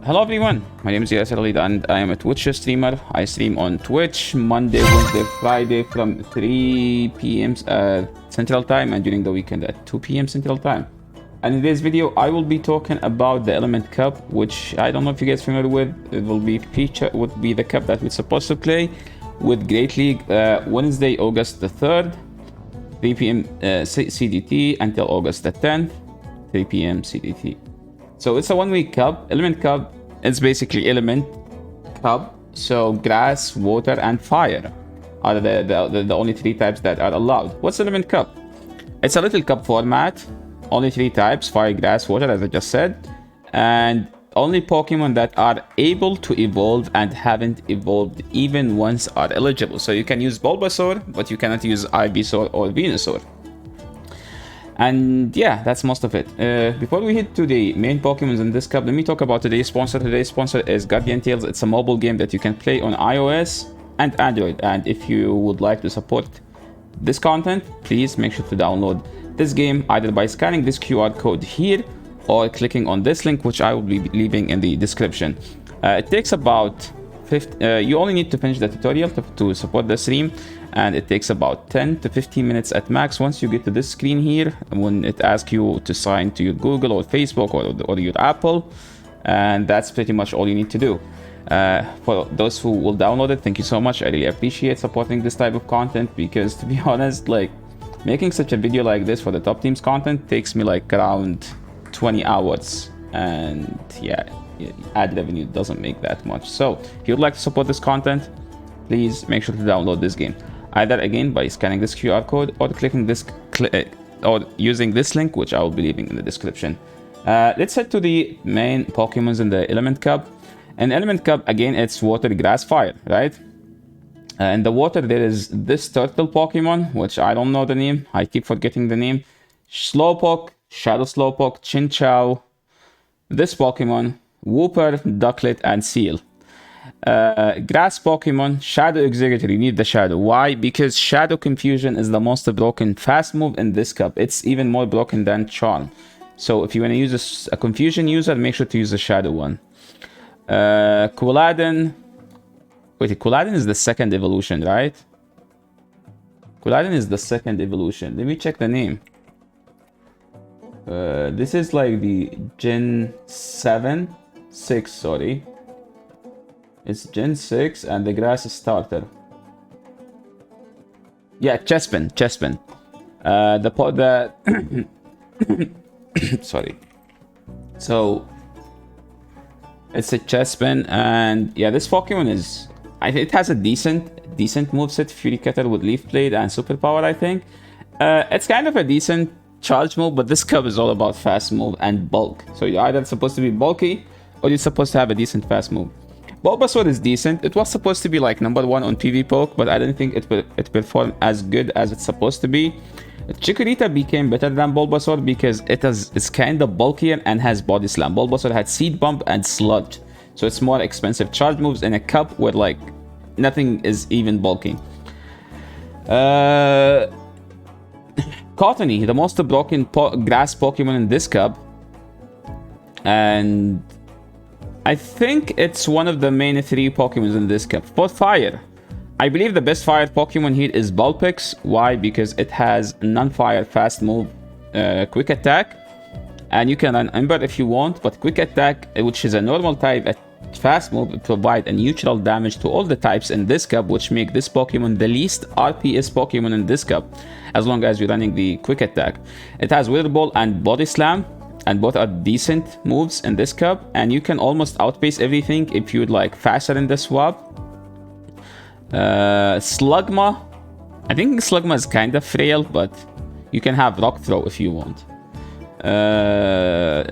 Hello everyone, my name is Yasser Alid and I am a Twitch streamer. I stream on Twitch Monday, Wednesday, Friday from 3 p.m. Central Time and during the weekend at 2 p.m. Central Time. And in this video, I will be talking about the Element Cup, which I don't know if you guys are familiar with. It will be the cup that we're supposed to play with Great League Wednesday, August the 3rd, 3 p.m. CDT until August the 10th, 3 p.m. CDT. So it's a one-week cup. Element Cup is basically Element Cup. So grass, water, and fire are the only three types that are allowed. What's Element Cup? It's a little cup format. Only three types: fire, grass, water, as I just said. And only Pokemon that are able to evolve and haven't evolved even once are eligible. So you can use Bulbasaur, but you cannot use Ivysaur or Venusaur. And yeah, that's most of it. Before we hit to the main Pokemon in this cup, let me talk about today's sponsor. Today's sponsor is Guardian Tales. It's a mobile game that you can play on iOS and Android. And if you would like to support this content, please make sure to download this game either by scanning this QR code here or clicking on this link, which I will be leaving in the description. It takes about you only need to finish the tutorial to support the stream, and it takes about 10 to 15 minutes at max. Once you get to this screen here, when it asks you to sign to your Google or Facebook or your Apple, and that's pretty much all you need to do. For those who will download it, thank you so much. I really appreciate supporting this type of content, because to be honest, like, making such a video like this for the top teams content takes me like around 20 hours, and yeah, ad revenue doesn't make that much. So if you'd like to support this content, please make sure to download this game, either again by scanning this QR code or clicking this or using this link, which I will be leaving in the description. Let's head to the main Pokemons in the Element Cup. In Element Cup, again, it's water, grass, fire, right? In the water, there is this turtle Pokemon, which I don't know the name. I keep forgetting the name. Slowpoke, Shadow Slowpoke, Chinchou, this Pokemon, Wooper, Ducklet, and Seal. Grass Pokemon, Shadow Executor. You need the Shadow. Why? Because Shadow Confusion is the most broken fast move in this cup. It's even more broken than Charm. So if you want to use a Confusion user, make sure to use the Shadow one. Quilladin. Wait, Quilladin is the second evolution, right? Quilladin is the second evolution. Let me check the name. This is like the Gen 6, sorry. It's Gen 6 and the grass starter. Yeah, Chespin. Sorry. So it's a Chespin, and yeah, this Pokemon is, it has a decent moveset, Fury Cutter with Leaf Blade and Superpower, I think. It's kind of a decent charge move, but this cup is all about fast move and bulk. So you're either supposed to be bulky or you're supposed to have a decent fast move. Bulbasaur is decent. It was supposed to be like number 1 on PvPoke, but I didn't think it performed as good as it's supposed to be. Chikorita became better than Bulbasaur because it's kind of bulkier and has Body Slam. Bulbasaur had Seed Bump and Sludge, so it's more expensive charge moves in a cup where like nothing is even bulky. Cottony, the most broken grass Pokemon in this cup, and I think it's one of the main 3 Pokemons in this cup. For fire, I believe the best fire Pokemon here is Vulpix. Why? Because it has non-fire fast move, quick attack, and you can run Ember if you want, but quick attack, which is a normal type fast move, provide a neutral damage to all the types in this cup, which make this Pokemon the least RPS Pokemon in this cup, as long as you're running the quick attack. It has Wither Ball and Body Slam, and both are decent moves in this cup, and you can almost outpace everything if you'd like faster in the swap. Slugma, I think Slugma is kind of frail, but you can have Rock Throw if you want.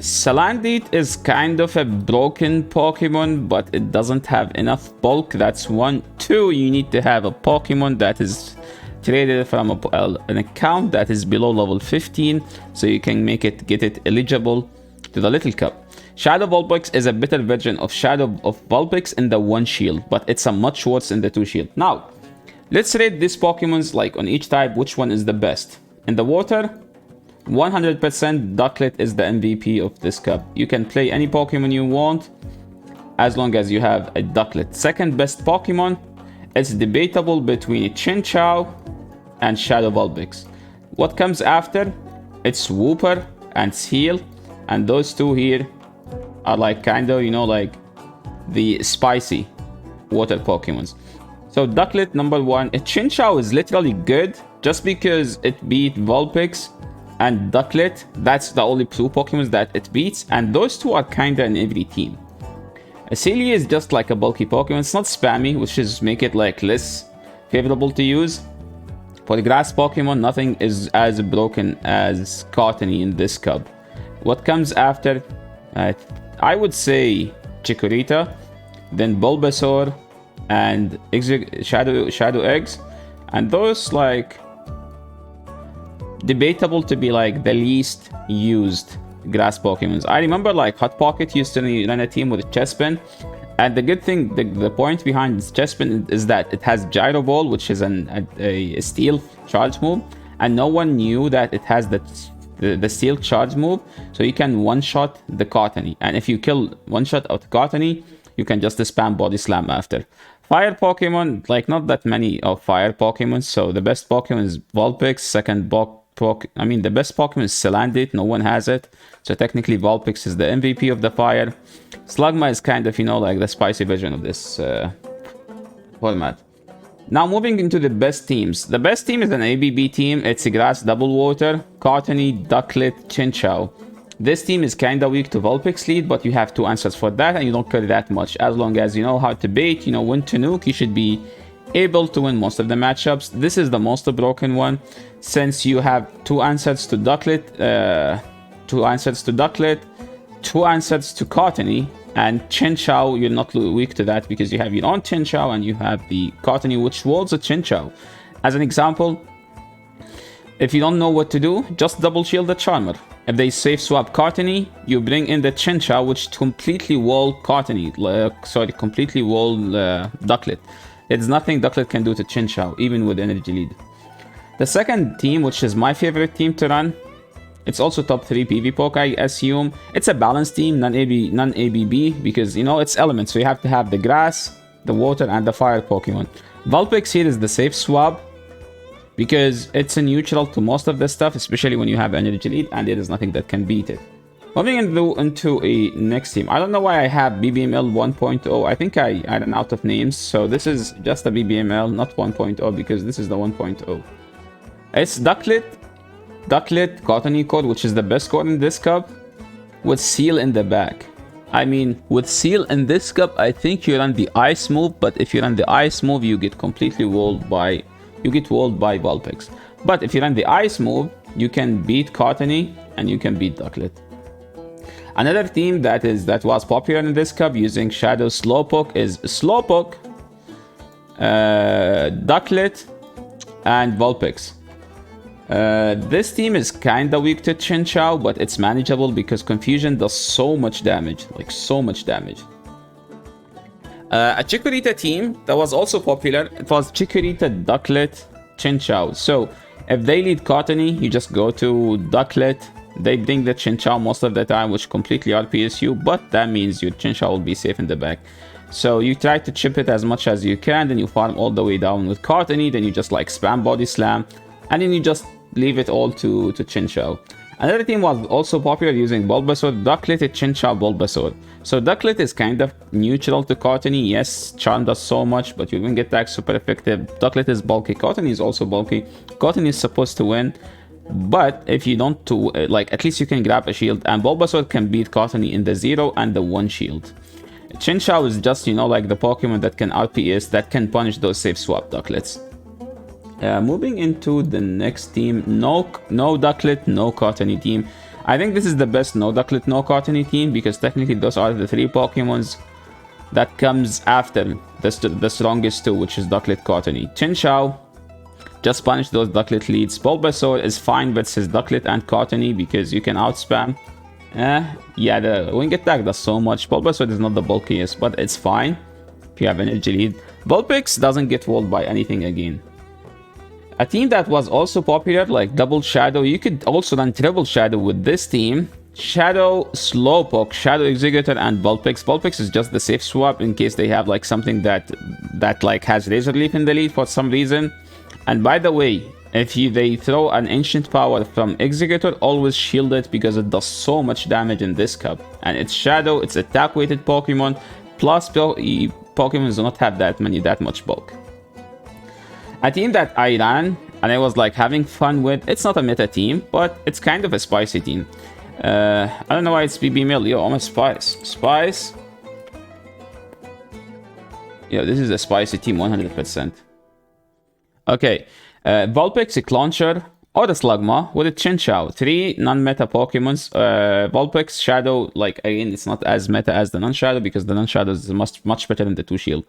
Salandit is kind of a broken Pokemon, but it doesn't have enough bulk. That's 1. 2, you need to have a Pokemon that is traded from an account that is below level 15, so you can get it eligible to the Little Cup. Shadow Vulpix is a better version of Vulpix in the 1 shield, but it's a much worse in the 2 shield. Now, let's rate these Pokemons like on each type, which one is the best. In the water, 100% Ducklet is the MVP of this cup. You can play any Pokemon you want. as long as you have a Ducklett. Second best Pokemon, it's debatable between Chinchou and Shadow Vulpix. What comes after? It's Wooper and Seel, and those two here are like kind of, you know, like the spicy water Pokemons. So Ducklett number 1. Chinchou is literally good just because it beat Vulpix and Ducklett. That's the only two Pokemons that it beats, and those two are kinda in every team. Sealy is just like a bulky Pokemon. It's not spammy, which is make it like less favorable to use. For the grass Pokemon, nothing is as broken as Cottonee in this cup. What comes after? I would say Chikorita, then Bulbasaur, and Shadow Eggs, and those like debatable to be like the least used grass Pokemons. I remember like Hot Pocket used to run a team with Chespin, and the good thing, the point behind Chespin is that it has Gyro Ball, which is a steel charge move, and no one knew that it has the steel charge move, so you can one-shot the Cottonee, and if you kill one-shot of the Cottonee, you can just spam Body Slam after. Fire Pokemon, like not that many of fire Pokemon, so the best Pokemon is Vulpix, the best Pokemon is Salandit, no one has it, so technically Vulpix is the MVP of the fire. Slugma is kind of, you know, like the spicy version of this format. Now moving into the best teams. The best team is an ABB team. It's a grass double water, Cottonee, Ducklett, Chinchou. This team is kinda weak to Vulpix lead, but you have two answers for that, and you don't care that much. As long as you know how to bait, you know when to nuke, you should be able to win most of the matchups. This is the most broken one, since you have two answers to Ducklett, two answers to Cottonee, and Chinchou. You're not weak to that because you have your own Chinchou and you have the Cottonee, which walls a Chinchou. As an example, if you don't know what to do, just double shield the Charmer. If they safe swap Cottonee, you bring in the Chinchou, which completely wall Cottonee, completely wall Ducklett. There's nothing Ducklett can do to Chinchou, even with energy lead. The second team, which is my favorite team to run, it's also top 3 PV poke, I assume. It's a balanced team, non-ABB, because, you know, it's elements, so you have to have the grass, the water, and the fire Pokemon. Vulpix here is the safe swap, because it's a neutral to most of the stuff, especially when you have energy lead, and there is nothing that can beat it. Moving into a next team. I don't know why I have BBML 1.0. I think I ran out of names, so this is just a BBML, not 1.0, because this is the 1.0. It's Ducklett, Cottonee code, which is the best code in this cup, with Seel in the back. I mean, with Seel in this cup, I think you run the ice move, but if you run the ice move, you get completely walled by Vulpix. But if you run the ice move, you can beat Cottonee and you can beat Ducklett. Another team that was popular in this cup using Shadow Slowpoke is Slowpoke, Ducklett, and Vulpix. This team is kinda weak to Chinchou, but it's manageable because Confusion does so much damage, like so much damage. A Chikorita team that was also popular, it was Chikorita, Ducklett, Chinchou. So if they lead Cottonee, you just go to Ducklett. They bring the Chinchou most of the time, which completely RPS you, but that means your Chinchou will be safe in the back. So you try to chip it as much as you can, then you farm all the way down with Cottonee, then you just like spam Body Slam, and then you just leave it all to Chinchou. Another team was also popular using Bulbasaur, Ducklett, Chinchou, Bulbasaur. So Ducklett is kind of neutral to Cottonee. Yes, Charm does so much, but your wing attack super effective. Ducklett is bulky. Cottonee is also bulky. Cottonee is supposed to win, but if you don't at least you can grab a shield, and Bulbasaur can beat Cottonee in the 0 and the 1 shield. Chinchou is just, you know, like the Pokemon that can RPS, that can punish those safe swap Duckletts. Moving into the next team, no Ducklett, no Cottonee team. I think this is the best no Ducklett, no Cottonee team, because technically those are the 3 Pokemons that comes after the strongest 2, which is Ducklett, Cottonee. Chinchou, just punish those Ducklett leads. Bulbasaur is fine versus Ducklett and Cottonee because you can outspam. Yeah, the wing attack does so much. Bulbasaur is not the bulkiest, but it's fine if you have energy lead. Vulpix doesn't get walled by anything again. A team that was also popular, like Double Shadow, you could also run Triple Shadow with this team. Shadow, Slowpoke, Shadow Executor, and Vulpix. Vulpix is just the safe swap in case they have like something that like has Razor Leaf in the lead for some reason. And by the way, if they throw an Ancient Power from Executor, always shield it because it does so much damage in this cup. And it's Shadow, it's attack-weighted Pokemon, plus Pokemon do not have that much bulk. A team that I ran and I was like having fun with, it's not a meta team, but it's kind of a spicy team. I don't know why it's BB Mill. Yo, I'm a Spice. Spice. Yo, this is a spicy team 100%. Okay. Vulpix, a Clauncher, or the Slugma with a Chinchou. 3 non-meta Pokemons. Vulpix, Shadow, like again, it's not as meta as the non-Shadow because the non-Shadow is much better than the 2 Shield.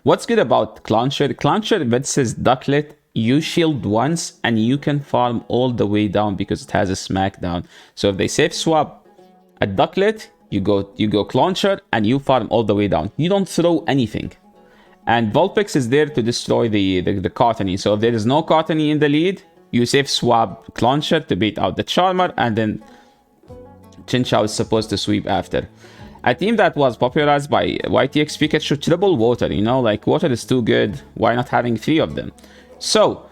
What's good about Clauncher? Clauncher versus Ducklet, you shield once and you can farm all the way down because it has a smackdown. So if they safe swap a Ducklet, you go Clauncher and you farm all the way down. You don't throw anything. And Vulpix is there to destroy the Cottonee. So if there is no Cottonee in the lead, you safe swap Clauncher to beat out the Charmer, and then Chinchou is supposed to sweep after. A team that was popularized by YTX Pikachu, Triple Water, you know, like water is too good, why not having 3 of them? So,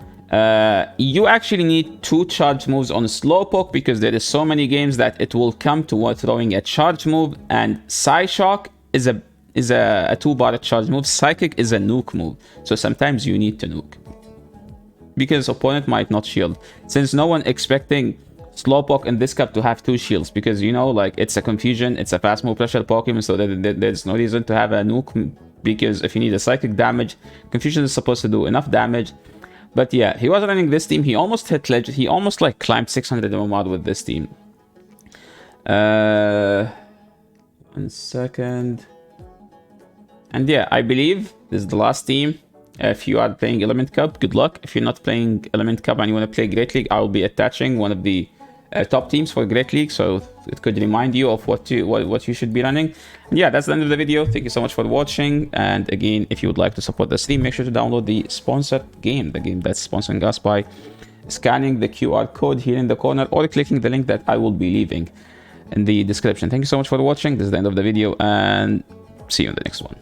you actually need 2 charge moves on Slowpoke because there is so many games that it will come to throwing a charge move, and Psyshock is a 2-bar charge move. Psychic is a nuke move, so sometimes you need to nuke because opponent might not shield, since no one expecting Slowpoke in this cup to have 2 shields because, you know, like it's a confusion, it's a fast move pressure Pokemon, so there's no reason to have a nuke because if you need a psychic damage, Confusion is supposed to do enough damage. But yeah, he was running this team. He almost hit Legend. He almost like climbed 600 MMR with this team. 1 second. And yeah, I believe this is the last team. If you are playing Element Cup, good luck. If you're not playing Element Cup and you want to play Great League, I will be attaching one of the top teams for Great League, so it could remind you of what you should be running. And yeah, that's the end of the video. Thank you so much for watching. And again, if you would like to support the stream, make sure to download the sponsored game, the game that's sponsoring us, by scanning the QR code here in the corner or clicking the link that I will be leaving in the description. Thank you so much for watching. This is the end of the video, and see you in the next one.